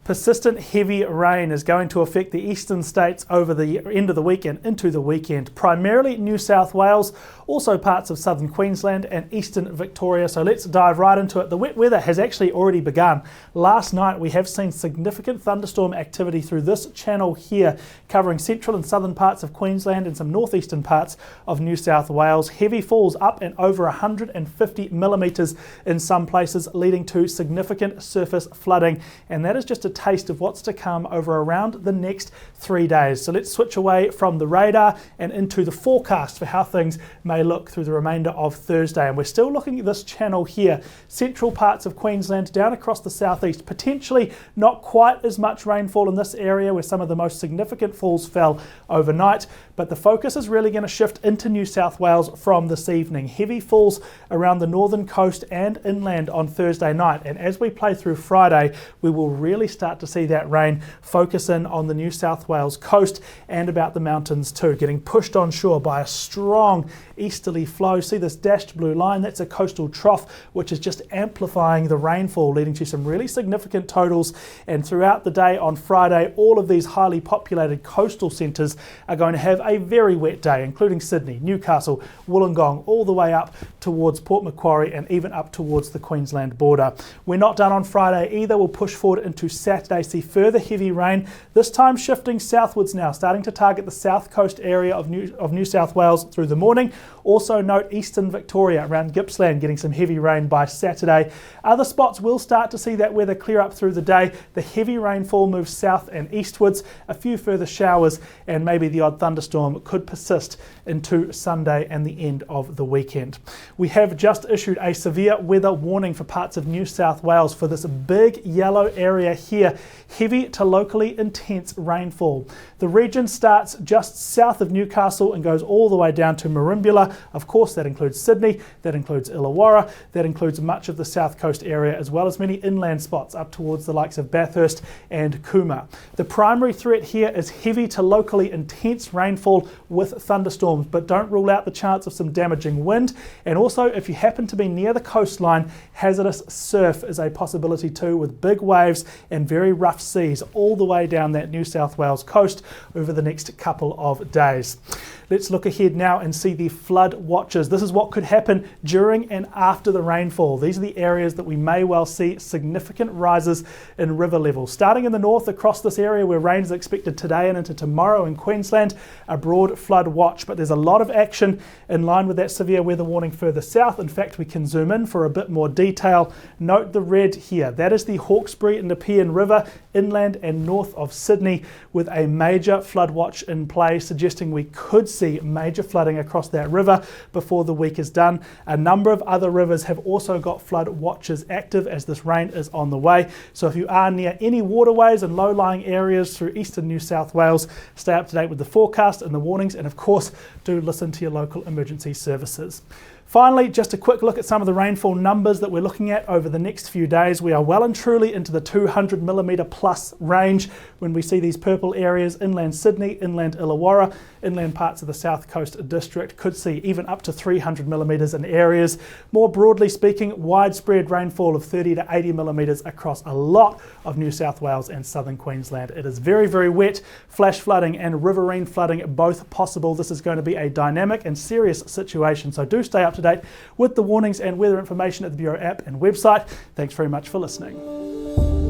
Persistent heavy rain is going to affect the eastern states over the end of the week and into the weekend, primarily New South Wales, also parts of southern Queensland and eastern Victoria. So let's dive right into it. The wet weather has actually already begun. Last night we have seen significant thunderstorm activity through this channel here, covering central and southern parts of Queensland and some northeastern parts of New South Wales. Heavy falls up and over 150 millimetres in some places, leading to significant surface flooding, and that is just a taste of what's to come over around the next 3 days. So let's switch away from the radar and into the forecast for how things may look through the remainder of Thursday. And we're still looking at this channel here, central parts of Queensland down across the southeast, potentially not quite as much rainfall in this area where some of the most significant falls fell overnight, but the focus is really going to shift into New South Wales from this evening. Heavy falls around the northern coast and inland on Thursday night, and as we play through Friday, we will really start to see that rain focus in on the New South Wales coast and about the mountains too, getting pushed on shore by a strong easterly flow. See this dashed blue line? That's a coastal trough which is just amplifying the rainfall, leading to some really significant totals. And throughout the day on Friday, all of these highly populated coastal centres are going to have a very wet day, including Sydney, Newcastle, Wollongong, all the way up towards Port Macquarie and even up towards the Queensland border. We're not done on Friday either. We'll push forward into Saturday, see further heavy rain, this time shifting southwards now, starting to target the south coast area of New South Wales through the morning. Also note eastern Victoria around Gippsland getting some heavy rain by Saturday. Other spots will start to see that weather clear up through the day. The heavy rainfall moves south and eastwards, a few further showers and maybe the odd thunderstorm could persist into Sunday and the end of the weekend. We have just issued a severe weather warning for parts of New South Wales for this big yellow area here, heavy to locally intense rainfall. The region starts just south of Newcastle and goes all the way down to Merimbula. Of course, that includes Sydney, that includes Illawarra, that includes much of the south coast area, as well as many inland spots up towards the likes of Bathurst and Cooma. The primary threat here is heavy to locally intense rainfall with thunderstorms, but don't rule out the chance of some damaging wind. And also, if you happen to be near the coastline, hazardous surf is a possibility too, with big waves and very rough seas all the way down that New South Wales coast over the next couple of days. Let's look ahead now and see the flood watches. This is what could happen during and after the rainfall. These are the areas that we may well see significant rises in river levels. Starting in the north across this area where rain is expected today and into tomorrow in Queensland, a broad flood watch, but there's a lot of action in line with that severe weather warning further south. In fact, we can zoom in for a bit more detail. Note the red here. That is the Hawkesbury and Nepean River inland and north of Sydney, with a major flood watch in play, suggesting we could see major flooding across that river before the week is done. A number of other rivers have also got flood watches active as this rain is on the way. So if you are near any waterways and low-lying areas through eastern New South Wales, stay up to date with the forecast and the warnings, and of course do listen to your local emergency services. Finally, just a quick look at some of the rainfall numbers that we're looking at over the next few days. We are well and truly into the 200 millimetre plus range when we see these purple areas. Inland Sydney, inland Illawarra, inland parts of the South Coast District could see even up to 300 millimetres in areas. More broadly speaking, widespread rainfall of 30 to 80 millimetres across a lot of New South Wales and southern Queensland. It is very, very wet. Flash flooding and riverine flooding both possible. This is going to be a dynamic and serious situation, so do stay up to date with the warnings and weather information at the Bureau app and website. Thanks very much for listening.